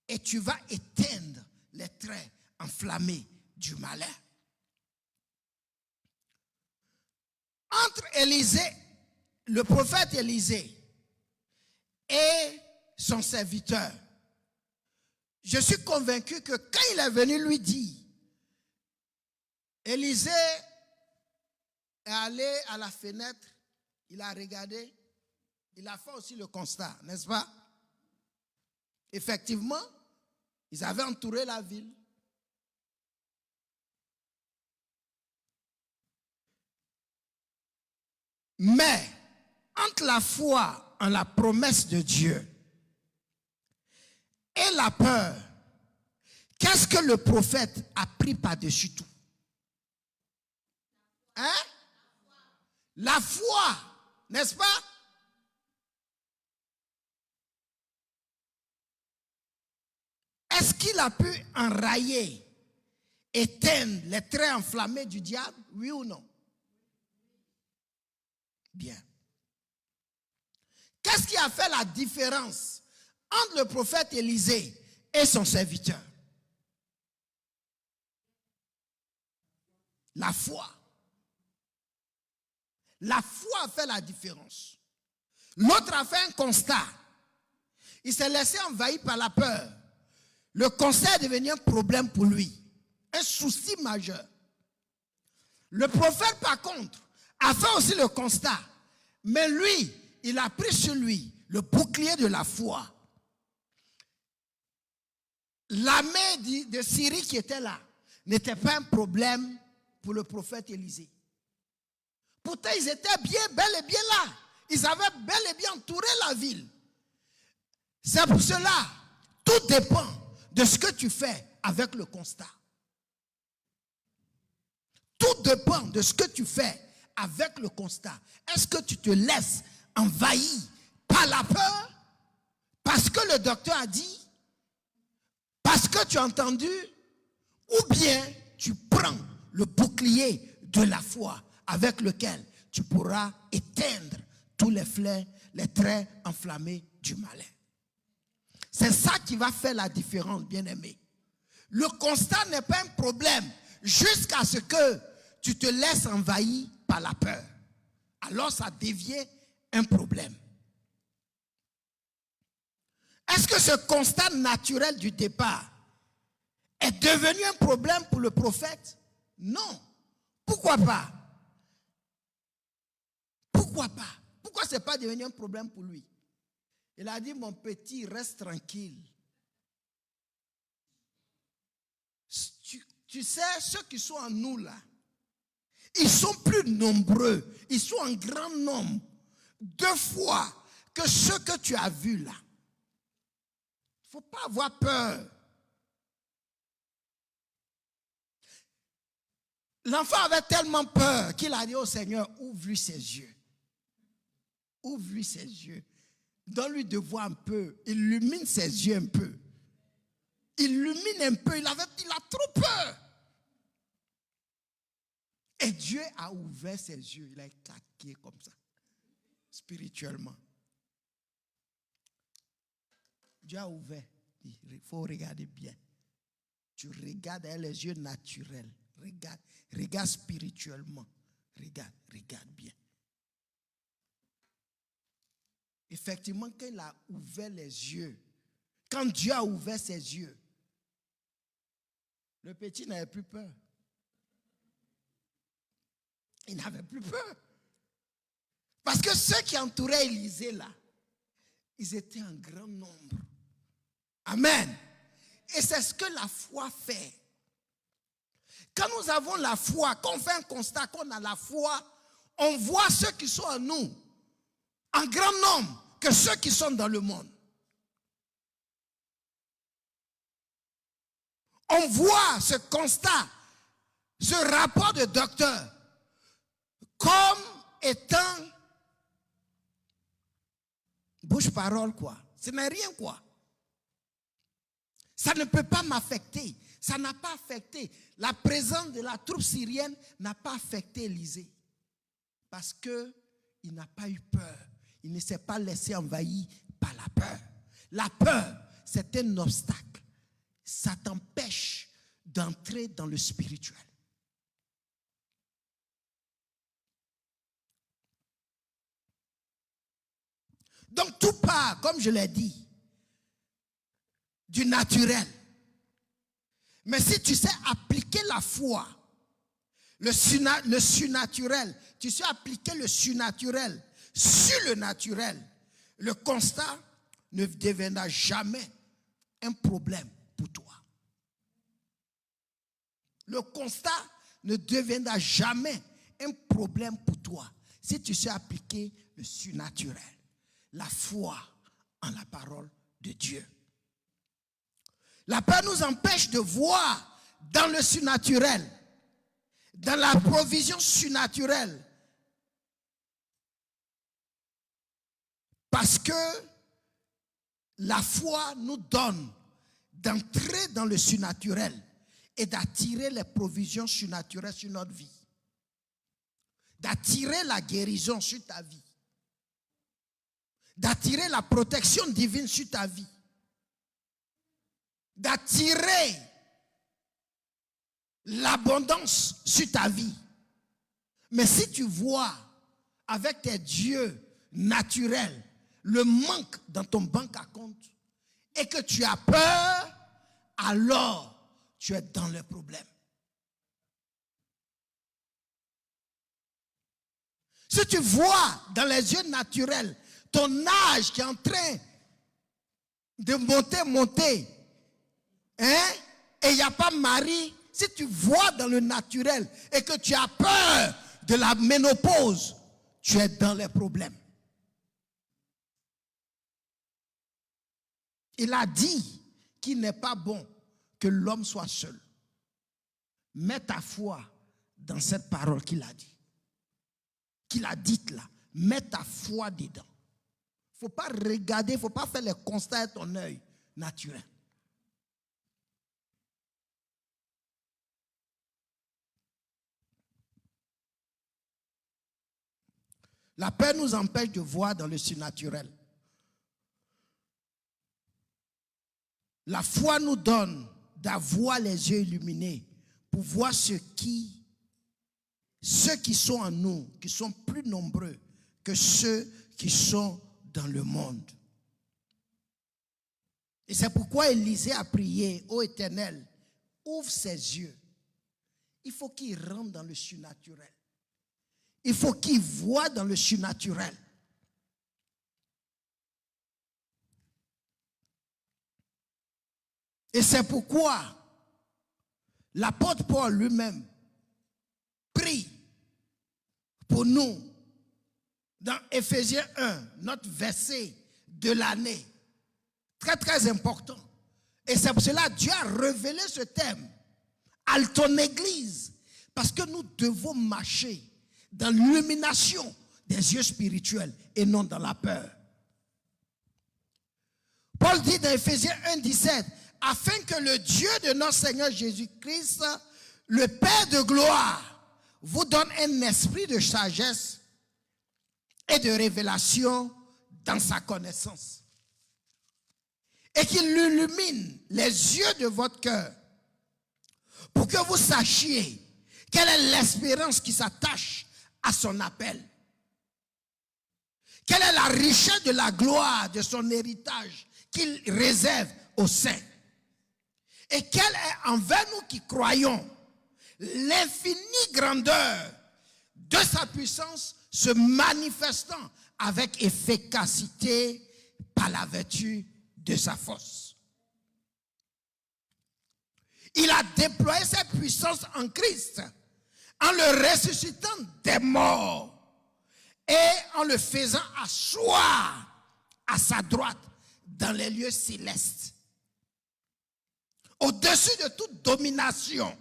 et tu vas éteindre les traits enflammés du malin. Entre Élisée, le prophète Élisée et son serviteur, je suis convaincu que quand il est venu lui dire, Élisée est allé à la fenêtre, il a regardé, il a fait aussi le constat, n'est-ce pas? Effectivement, ils avaient entouré la ville. Mais, entre la foi en la promesse de Dieu et la peur, qu'est-ce que le prophète a pris par-dessus tout? Hein? La foi, n'est-ce pas? Est-ce qu'il a pu enrayer, éteindre les traits enflammés du diable? Oui ou non? Bien. Qu'est-ce qui a fait la différence entre le prophète Élisée et son serviteur? La foi. La foi a fait la différence. L'autre a fait un constat. Il s'est laissé envahir par la peur. Le constat est devenu un problème pour lui. Un souci majeur. Le prophète, par contre, a fait aussi le constat. Mais lui, il a pris sur lui le bouclier de la foi. L'armée de Syrie qui était là n'était pas un problème pour le prophète Élisée. Pourtant, ils étaient bel et bien là. Ils avaient bel et bien entouré la ville. C'est pour cela, tout dépend de ce que tu fais avec le constat. Tout dépend de ce que tu fais avec le constat. Est-ce que tu te laisses envahir par la peur? Parce que le docteur a dit? Parce que tu as entendu? Ou bien tu prends le bouclier de la foi avec lequel tu pourras éteindre tous les flaires, les traits enflammés du malin. C'est ça qui va faire la différence, bien-aimé. Le constat n'est pas un problème jusqu'à ce que tu te laisses envahir par la peur. Alors ça devient un problème. Est-ce que ce constat naturel du départ est devenu un problème pour le prophète? Non. Pourquoi pas? Pourquoi pas? Pourquoi ce n'est pas devenu un problème pour lui? Il a dit, mon petit, reste tranquille. Tu sais, ceux qui sont en nous là, ils sont plus nombreux, ils sont en grand nombre, 2 fois que ceux que tu as vus là. Il ne faut pas avoir peur. L'enfant avait tellement peur qu'il a dit au Seigneur, ouvre-lui ses yeux. Ouvre-lui ses yeux. Donne-lui de voir un peu. Illumine ses yeux un peu. Illumine un peu. Il a trop peur. Et Dieu a ouvert ses yeux. Il a claqué comme ça. Spirituellement. Dieu a ouvert. Il faut regarder bien. Tu regardes avec les yeux naturels. Regarde spirituellement. Regarde bien. Effectivement, quand il a ouvert les yeux, quand Dieu a ouvert ses yeux, le petit n'avait plus peur. Il n'avait plus peur. Parce que ceux qui entouraient Élisée là, ils étaient en grand nombre. Amen. Et c'est ce que la foi fait. Quand nous avons la foi, quand on fait un constat qu'on a la foi, on voit ceux qui sont en nous en grand nombre que ceux qui sont dans le monde. On voit ce constat, ce rapport de docteur comme étant bouche-parole quoi. Ce n'est rien quoi. Ça ne peut pas m'affecter. Ça n'a pas affecté. La présence de la troupe syrienne n'a pas affecté Élisée. Parce qu'il n'a pas eu peur. Il ne s'est pas laissé envahir par la peur. La peur, c'est un obstacle. Ça t'empêche d'entrer dans le spirituel. Donc tout part, comme je l'ai dit, du naturel. Mais si tu sais appliquer la foi, le surnaturel, tu sais appliquer le surnaturel sur le naturel, le constat ne deviendra jamais un problème pour toi. Le constat ne deviendra jamais un problème pour toi si tu sais appliquer le surnaturel, la foi en la parole de Dieu. La peur nous empêche de voir dans le surnaturel, dans la provision surnaturelle. Parce que la foi nous donne d'entrer dans le surnaturel et d'attirer les provisions surnaturelles sur notre vie. D'attirer la guérison sur ta vie. D'attirer la protection divine sur ta vie. D'attirer l'abondance sur ta vie. Mais si tu vois avec tes yeux naturels le manque dans ton banque à compte et que tu as peur, alors tu es dans le problème. Si tu vois dans les yeux naturels ton âge qui est en train de monter, hein, et il n'y a pas mari, si tu vois dans le naturel et que tu as peur de la ménopause, tu es dans les problèmes. Il a dit qu'il n'est pas bon que l'homme soit seul. Mets ta foi dans cette parole qu'il a dit. Qu'il a dite là. Mets ta foi dedans. Il ne faut pas regarder, il ne faut pas faire les constats avec ton œil naturel. La peur nous empêche de voir dans le surnaturel. La foi nous donne d'avoir les yeux illuminés pour voir ceux qui sont en nous, qui sont plus nombreux que ceux qui sont dans le monde. Et c'est pourquoi Élisée a prié, ô Éternel, ouvre ses yeux. Il faut qu'il rentre dans le surnaturel. Il faut qu'il voie dans le surnaturel. Et c'est pourquoi l'apôtre Paul lui-même prie pour nous dans Éphésiens 1, notre verset de l'année. Très, très important. Et c'est pour cela que Dieu a révélé ce thème à ton église. Parce que nous devons marcher dans l'illumination des yeux spirituels et non dans la peur. Paul dit dans Éphésiens 1, 17, afin que le Dieu de notre Seigneur Jésus-Christ, le Père de gloire, vous donne un esprit de sagesse et de révélation dans sa connaissance. Et qu'il illumine les yeux de votre cœur pour que vous sachiez quelle est l'espérance qui s'attache à son appel. Quelle est la richesse de la gloire de son héritage qu'il réserve aux saints. Et quelle est envers nous qui croyons l'infinie grandeur de sa puissance se manifestant avec efficacité par la vertu de sa force. Il a déployé cette puissance en Christ en le ressuscitant des morts et en le faisant asseoir à sa droite dans les lieux célestes. Au-dessus de toute domination,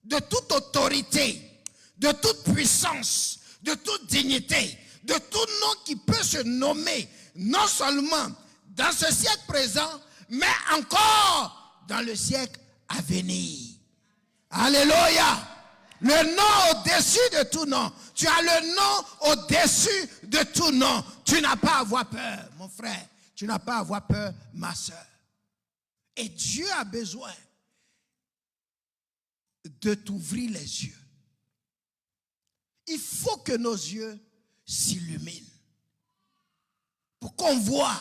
de toute autorité, de toute puissance, de toute dignité, de tout nom qui peut se nommer, non seulement dans ce siècle présent, mais encore dans le siècle à venir. Alléluia. Le nom au-dessus de tout nom. Tu as le nom au-dessus de tout nom. Tu n'as pas à avoir peur, mon frère. Tu n'as pas à avoir peur, ma soeur. Et Dieu a besoin de t'ouvrir les yeux. Il faut que nos yeux s'illuminent. Pour qu'on voit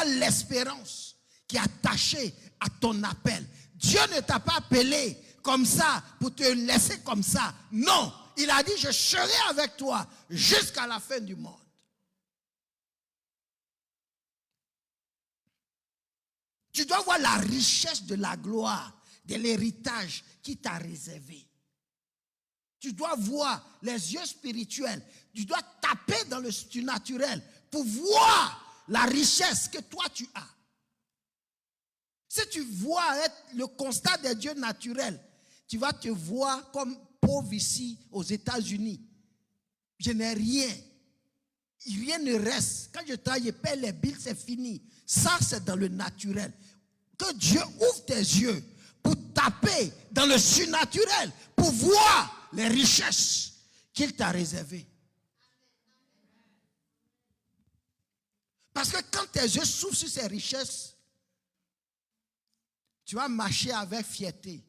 l'espérance qui est attachée à ton appel. Dieu ne t'a pas appelé comme ça pour te laisser comme ça. Non, il a dit je serai avec toi jusqu'à la fin du monde. Tu dois voir la richesse de la gloire, de l'héritage qui t'a réservé. Tu dois voir les yeux spirituels. Tu dois taper dans le surnaturel pour voir la richesse que toi tu as. Si tu vois le constat des dieux naturels, tu vas te voir comme pauvre ici aux États-Unis. Je n'ai rien. Rien ne reste. Quand je travaille, je paie les billes, c'est fini. Ça, c'est dans le naturel. Que Dieu ouvre tes yeux pour taper dans le surnaturel, pour voir les richesses qu'il t'a réservées. Parce que quand tes yeux s'ouvrent sur ces richesses, tu vas marcher avec fierté.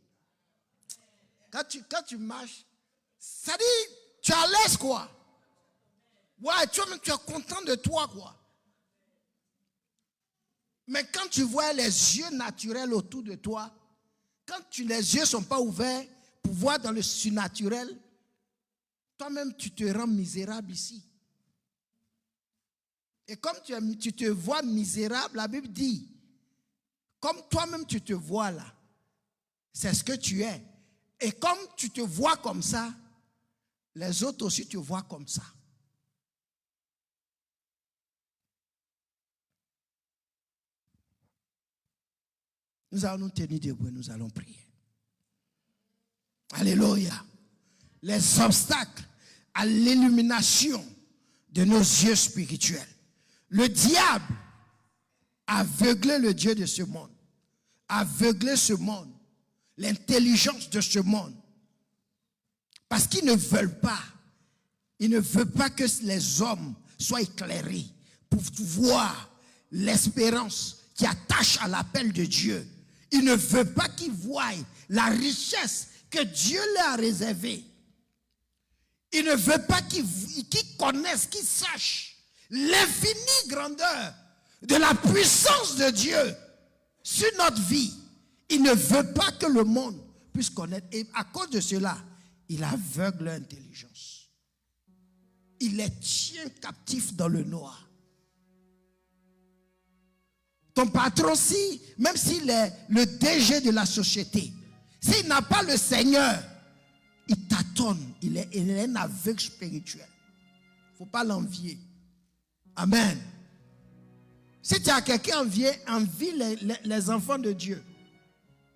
Quand tu marches, ça dit, tu es à l'aise quoi. Ouais, tu es content de toi quoi. Mais quand tu vois les yeux naturels autour de toi, quand les yeux ne sont pas ouverts pour voir dans le surnaturel, toi-même tu te rends misérable ici. Et comme tu te vois misérable, la Bible dit, comme toi-même tu te vois là, c'est ce que tu es. Et comme tu te vois comme ça, les autres aussi te voient comme ça. Nous allons nous tenir debout et nous allons prier. Alléluia. Les obstacles à l'illumination de nos yeux spirituels. Le diable a aveuglé le Dieu de ce monde, a aveuglé ce monde, l'intelligence de ce monde. Parce qu'ils ne veulent pas Il ne veut pas que les hommes soient éclairés pour voir l'espérance qui attache à l'appel de Dieu. Il ne veut pas qu'ils voient la richesse que Dieu leur a réservée. Il ne veut pas qu'ils connaissent, qu'ils sachent l'infinie grandeur de la puissance de Dieu sur notre vie. Il ne veut pas que le monde puisse connaître. Et à cause de cela, il aveugle l'intelligence. Il les tient captifs dans le noir. Ton patron, même s'il est le DG de la société, s'il n'a pas le Seigneur, il tâtonne. Il est un aveugle spirituel. Il ne faut pas l'envier. Amen. Si tu as quelqu'un envie les enfants de Dieu.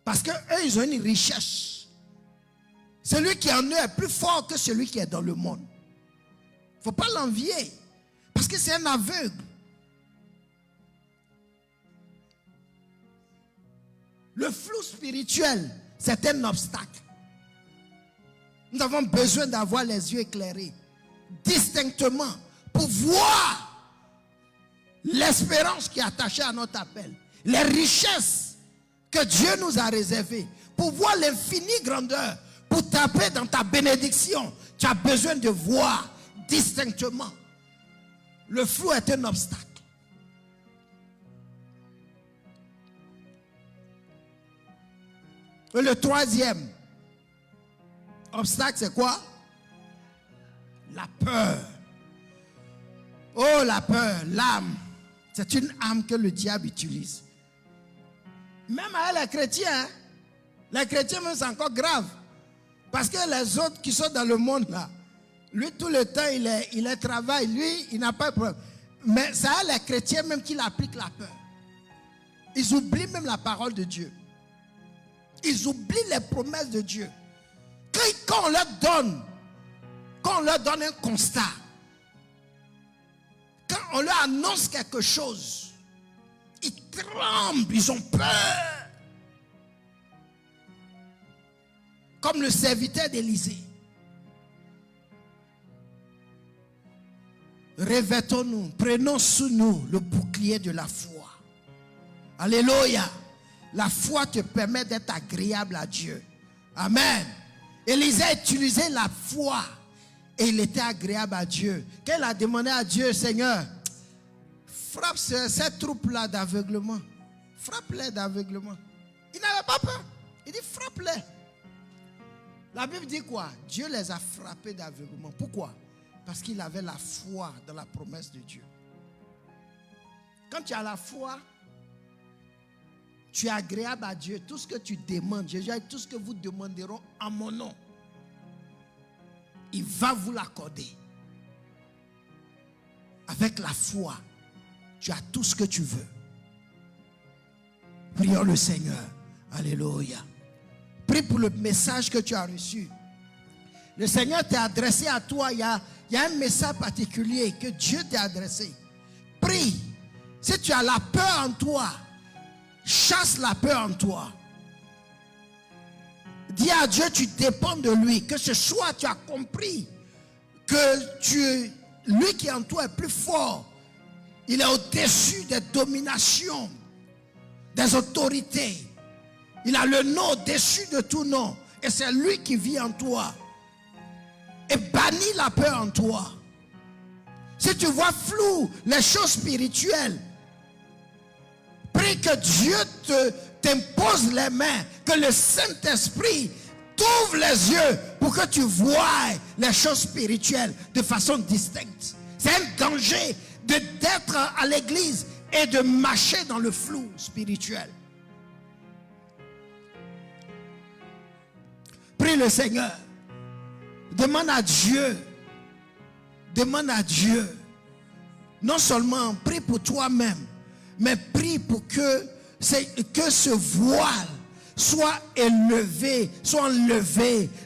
Parce qu'eux, ils ont une richesse. Celui qui en eux est plus fort que celui qui est dans le monde. Il ne faut pas l'envier. Parce que c'est un aveugle. Le flou spirituel, c'est un obstacle. Nous avons besoin d'avoir les yeux éclairés distinctement pour voir l'espérance qui est attachée à notre appel, les richesses que Dieu nous a réservées, pour voir l'infinie grandeur, pour taper dans ta bénédiction. Tu as besoin de voir distinctement. Le flou est un obstacle. Et le troisième obstacle, c'est quoi? La peur. Oh, la peur, l'âme. C'est une âme que le diable utilise. Même à les chrétiens, même c'est encore grave. Parce que les autres qui sont dans le monde là, lui tout le temps il travaille, lui il n'a pas de problème. Mais c'est à les chrétiens même qui appliquent la peur. Ils oublient même la parole de Dieu. Ils oublient les promesses de Dieu. Quand on leur donne un constat, quand on leur annonce quelque chose, ils tremblent, ils ont peur. Comme le serviteur d'Élisée. Revêtons-nous, prenons sous nous le bouclier de la foi. Alléluia. La foi te permet d'être agréable à Dieu. Amen. Élisée a utilisé la foi et il était agréable à Dieu. Quand il a demandé à Dieu, Seigneur, frappe cette troupe-là d'aveuglement. Frappe-les d'aveuglement. Il n'avait pas peur. Il dit, frappe-les. La Bible dit quoi? Dieu les a frappés d'aveuglement. Pourquoi? Parce qu'il avait la foi dans la promesse de Dieu. Quand tu as la foi, tu es agréable à Dieu. Tout ce que tu demandes, Jésus a dit, tout ce que vous demanderez en mon nom, il va vous l'accorder. Avec la foi, tu as tout ce que tu veux. Prions le Seigneur. Alléluia. Prie pour le message que tu as reçu. Le Seigneur t'a adressé à toi. Il y a un message particulier que Dieu t'a adressé. Prie. Si tu as la peur en toi, chasse la peur en toi. Dis à Dieu, tu dépends de lui. Que ce soit, tu as compris que lui qui est en toi est plus fort. Il est au-dessus des dominations, des autorités. Il a le nom au-dessus de tout nom. Et c'est lui qui vit en toi. Et bannis la peur en toi. Si tu vois flou les choses spirituelles, prie que Dieu t'impose les mains, que le Saint-Esprit t'ouvre les yeux pour que tu voies les choses spirituelles de façon distincte. C'est un danger d'être à l'église et de marcher dans le flou spirituel. Prie le Seigneur. Demande à Dieu. Demande à Dieu. Non seulement prie pour toi-même, mais prie pour que ce voile soit enlevé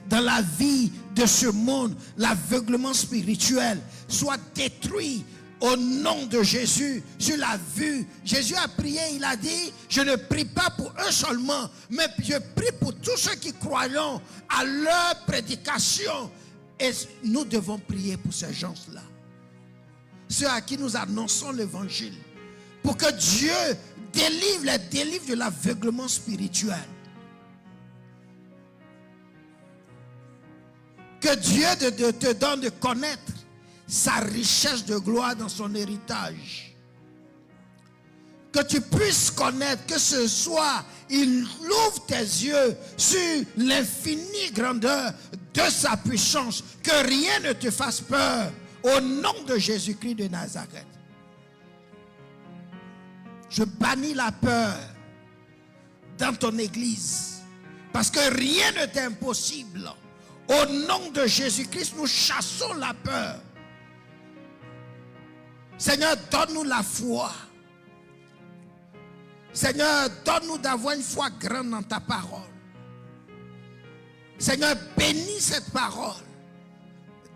dans la vie de ce monde. L'aveuglement spirituel soit détruit au nom de Jésus sur la vue. Jésus a prié, il a dit, je ne prie pas pour eux seulement, mais je prie pour tous ceux qui croiront à leur prédication Et nous devons prier pour ces gens-là. Ceux à qui nous annonçons l'évangile. Pour que Dieu les délivre de l'aveuglement spirituel. Que Dieu te donne de connaître sa richesse de gloire dans son héritage. Que tu puisses connaître que ce soir, il ouvre tes yeux sur l'infinie grandeur de sa puissance. Que rien ne te fasse peur au nom de Jésus-Christ de Nazareth. Je bannis la peur dans ton église. Parce que rien ne t'est impossible. Au nom de Jésus-Christ, nous chassons la peur. Seigneur, donne-nous la foi. Seigneur, donne-nous d'avoir une foi grande dans ta parole. Seigneur, bénis cette parole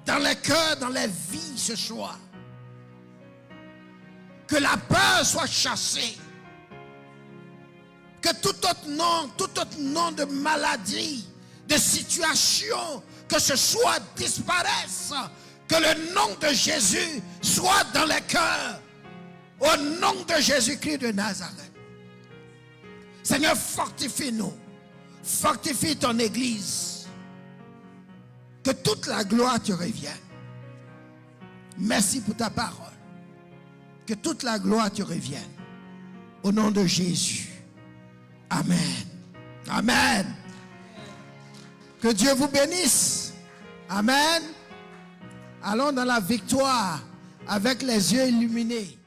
dans les cœurs, dans les vies ce soir. Que la peur soit chassée. Que tout autre nom de maladie, de situation, que ce soit disparaisse. Que le nom de Jésus soit dans les cœurs. Au nom de Jésus-Christ de Nazareth. Seigneur, fortifie-nous. Fortifie ton église. Que toute la gloire te revienne. Merci pour ta parole. Que toute la gloire te revienne. Au nom de Jésus. Amen. Amen. Que Dieu vous bénisse. Amen. Allons dans la victoire avec les yeux illuminés.